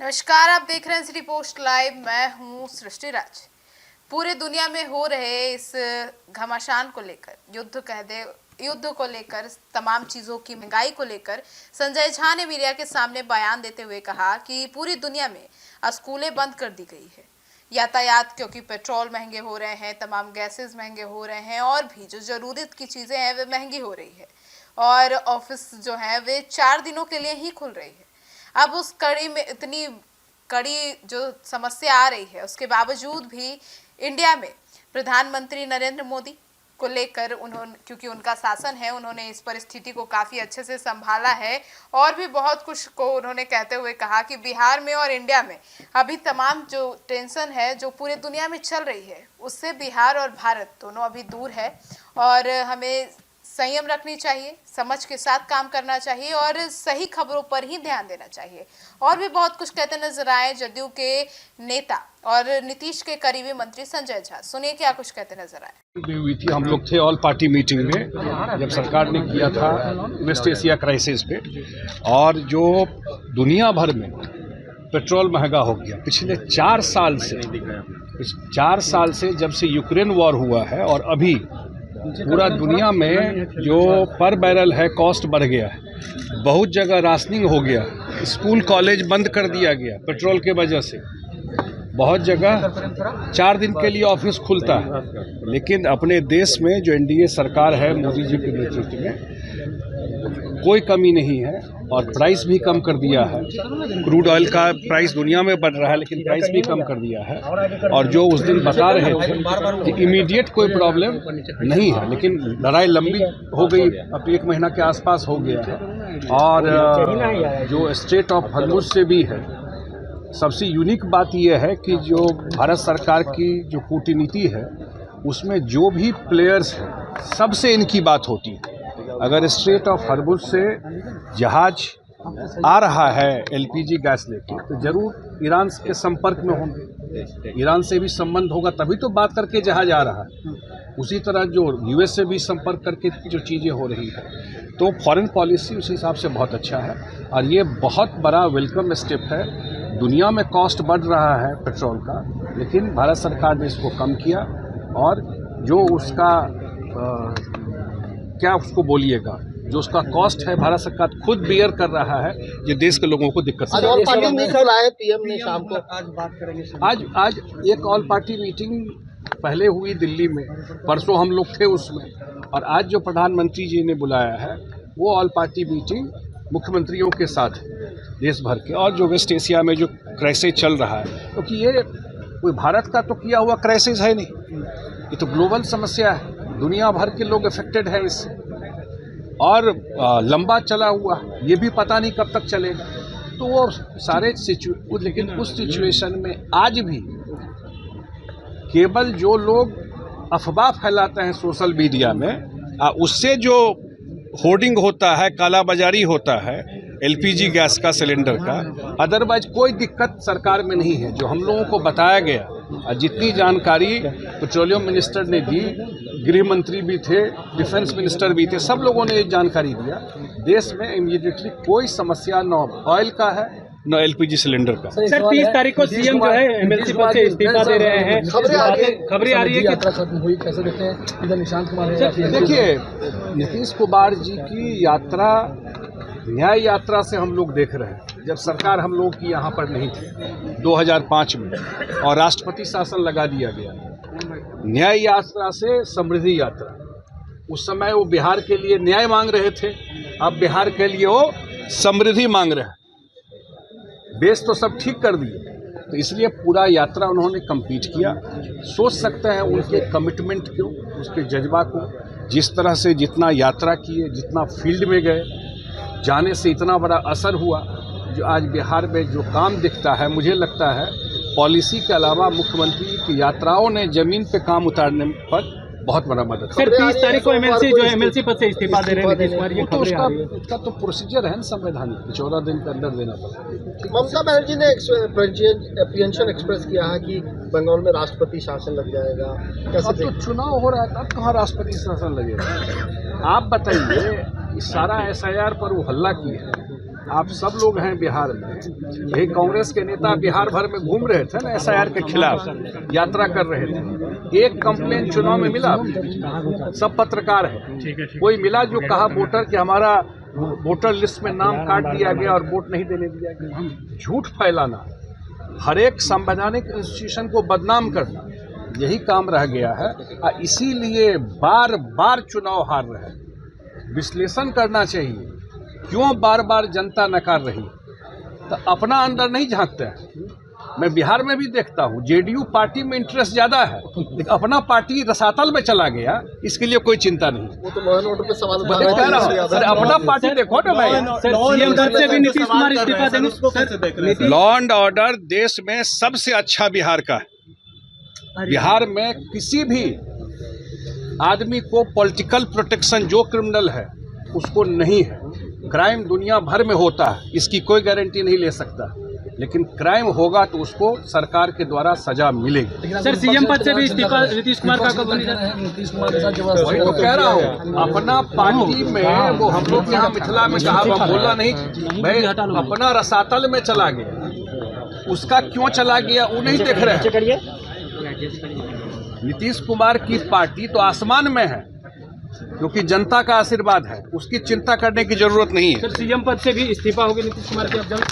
नमस्कार, आप देख रहे हैं सिटी पोस्ट लाइव। मैं हूं सृष्टि राज। पूरे दुनिया में हो रहे इस घमासान को लेकर, युद्ध को लेकर, तमाम चीज़ों की महंगाई को लेकर संजय झा ने मीडिया के सामने बयान देते हुए कहा कि पूरी दुनिया में स्कूलें बंद कर दी गई है। यातायात, क्योंकि पेट्रोल महंगे हो रहे हैं, तमाम गैसेस महंगे हो रहे हैं और भी जो ज़रूरत की चीज़ें हैं वे महंगी हो रही है। और ऑफिस जो है वे 4 दिनों के लिए ही खुल रही है। अब उस कड़ी में इतनी कड़ी जो समस्या आ रही है, उसके बावजूद भी इंडिया में प्रधानमंत्री नरेंद्र मोदी को लेकर क्योंकि उनका शासन है, उन्होंने इस परिस्थिति को काफ़ी अच्छे से संभाला है और भी बहुत कुछ को उन्होंने कहते हुए कहा कि बिहार में और इंडिया में अभी तमाम जो टेंशन है जो पूरे दुनिया में चल रही है, उससे बिहार और भारत दोनों अभी दूर है और हमें संयम रखनी चाहिए, समझ के साथ काम करना चाहिए और सही खबरों पर ही ध्यान देना चाहिए। और भी बहुत कुछ कहते नजर आए जदयू के नेता और नीतीश के करीबी मंत्री संजय झा। सुनिए क्या कुछ कहते नजर आए। हुई थी, हम लोग थे ऑल पार्टी मीटिंग में जब सरकार ने किया था वेस्ट एशिया क्राइसिस पे, और जो दुनिया भर में पेट्रोल महंगा हो गया पिछले 4 साल से जब से यूक्रेन वॉर हुआ है, और अभी पूरा दुनिया में जो पर बैरल है कॉस्ट बढ़ गया है। बहुत जगह राशनिंग हो गया, स्कूल कॉलेज बंद कर दिया गया पेट्रोल के वजह से। बहुत जगह 4 दिन के लिए ऑफिस खुलता है, लेकिन अपने देश में जो एनडीए सरकार है मोदी जी के नेतृत्व में कोई कमी नहीं है और प्राइस भी कम कर दिया है। क्रूड ऑयल का प्राइस दुनिया में बढ़ रहा है लेकिन प्राइस भी कम कर दिया है। और जो उस दिन बता रहे थे कि इमीडिएट कोई प्रॉब्लम नहीं है, लेकिन लड़ाई लंबी हो गई, अब 1 महीना के आसपास हो गया है। और जो स्ट्रेट ऑफ हॉर्मुज़ से भी है, सबसे यूनिक बात यह है कि जो भारत सरकार की जो कूटनीति है उसमें जो भी प्लेयर्स हैं सबसे इनकी बात होती है। अगर स्ट्रेट ऑफ हॉर्मुज़ से जहाज आ रहा है एलपीजी गैस लेके, तो जरूर ईरान के संपर्क में होंगे, ईरान से भी संबंध होगा तभी तो बात करके जहाज आ रहा है। उसी तरह जो यूएस से भी संपर्क करके जो चीज़ें हो रही है, तो फॉरेन पॉलिसी उस हिसाब से बहुत अच्छा है और ये बहुत बड़ा वेलकम स्टेप है। दुनिया में कॉस्ट बढ़ रहा है पेट्रोल का, लेकिन भारत सरकार ने इसको कम किया और जो उसका क्या उसको बोलिएगा, जो उसका कॉस्ट है भारत सरकार खुद बियर कर रहा है, जो देश के लोगों को दिक्कत है। पीएम ने शाम को आज बात करेंगे। आज एक ऑल पार्टी मीटिंग पहले हुई दिल्ली में, परसों हम लोग थे उसमें, और आज जो प्रधानमंत्री जी ने बुलाया है वो ऑल पार्टी मीटिंग मुख्यमंत्रियों के साथ देश भर के, और जो वेस्ट एशिया में जो क्राइसिस चल रहा है, क्योंकि ये कोई भारत का तो किया हुआ क्राइसिस है नहीं, ये तो ग्लोबल समस्या है, दुनिया भर के लोग अफेक्टेड है इससे और लंबा चला हुआ, ये भी पता नहीं कब तक चलेगा। तो वो सारे लेकिन उस सिचुएशन में आज भी केवल जो लोग अफवाह फैलाते हैं सोशल मीडिया में, उससे जो होर्डिंग होता है, कालाबाजारी होता है एलपीजी गैस का, सिलेंडर का, अदरवाइज कोई दिक्कत सरकार में नहीं है। जो हम लोगों को बताया गया और जितनी जानकारी पेट्रोलियम मिनिस्टर ने दी, गृह मंत्री भी थे, डिफेंस मिनिस्टर भी थे, सब लोगों ने ये जानकारी दिया। देश में इमीडिएटली कोई समस्या न ऑयल का है न एलपीजी सिलेंडर का। सर 30 तारीख को सीएम जो है एमएलसी पद से इस्तीफा दे रहे हैं, खबरें आ रही है कि यात्रा खत्म हुई, कैसे देखते हैं? इधर निशांत कुमार, देखिए नीतीश कुमार जी की यात्रा न्याय यात्रा से हम लोग देख रहे हैं। जब सरकार हम लोग की यहाँ पर नहीं थी 2005 में और राष्ट्रपति शासन लगा दिया गया, न्याय यात्रा से समृद्धि यात्रा, उस समय वो बिहार के लिए न्याय मांग रहे थे, अब बिहार के लिए वो समृद्धि मांग रहे हैं। बेस तो सब ठीक कर दिए, तो इसलिए पूरा यात्रा उन्होंने कंप्लीट किया। सोच सकते हैं उनके कमिटमेंट को, उसके जज्बा को, जिस तरह से जितना यात्रा किए, जितना फील्ड में गए, जाने से इतना बड़ा असर हुआ। जो आज बिहार में जो काम दिखता है, मुझे लगता है पॉलिसी के अलावा मुख्यमंत्री की यात्राओं ने जमीन पे काम उतारने पर बहुत बड़ा मदद। सर 30 तारीख को एमएलसी पद से इस्तीफा दे रहे हैं नीतीश कुमार, ये खबरें आ रही है। उसका तो प्रोसीजर है ना संवैधानिक, 14 दिन के अंदर देना पड़ता है। ममता बनर्जी ने अप्रीहेंशन एक्सप्रेस किया है कि बंगाल में राष्ट्रपति शासन लग जाएगा। कैसे? अब तो चुनाव हो रहा है, अब कहाँ राष्ट्रपति शासन लगेगा? आप बताइए, इस सारा SIR पर वो हल्ला किया, आप सब लोग हैं बिहार में, यही कांग्रेस के नेता बिहार भर में घूम रहे थे ना, SIR के खिलाफ यात्रा कर रहे थे। एक कंप्लेन चुनाव में मिला? सब पत्रकार है, कोई मिला जो कहा वोटर कि हमारा वोटर लिस्ट में नाम काट दिया गया और वोट नहीं देने दिया गया? झूठ फैलाना, हर एक संवैधानिक इंस्टीट्यूशन को बदनाम करना, यही काम रह गया है। और इसीलिए बार बार चुनाव हार रहे हैं। विश्लेषण करना चाहिए, क्यों बार बार जनता नकार रही? तो अपना अंदर नहीं झांकते हैं। मैं बिहार में भी देखता हूँ, JDU पार्टी में इंटरेस्ट ज़्यादा है, लेकिन अपना पार्टी रसातल में चला गया, इसके लिए कोई चिंता नहीं। वो तो मोहन ऑर्डर पे सवाल उठा कह रहा हूँ, सर अपना पार्टी देखो ना भाई। सीएम पद से भी नीतीश कुमार इस्तीफा देंगे। लॉ एंड ऑर्डर देश में सबसे अच्छा बिहार का है। बिहार में किसी भी आदमी को पॉलिटिकल प्रोटेक्शन, जो क्रिमिनल है उसको नहीं है। क्राइम दुनिया भर में होता है, इसकी कोई गारंटी नहीं ले सकता, लेकिन क्राइम होगा तो उसको सरकार के द्वारा सजा मिलेगी। सर सीएम पद से भी इस्तीफा नीतीश कुमार का कब बनेगा? वही तो कह रहा हूँ, अपना पार्टी में वो हम लोग यहाँ मिथिला में कहा, बोला नहीं भाई, अपना रसातल में चला गया, उसका क्यों चला गया वो नहीं देख रहे हैं। नीतीश कुमार की पार्टी तो आसमान में है, क्योंकि जनता का आशीर्वाद है, उसकी चिंता करने की जरूरत नहीं है। सर सीएम पद से भी इस्तीफा होगी नीतीश कुमार के अब जल्द?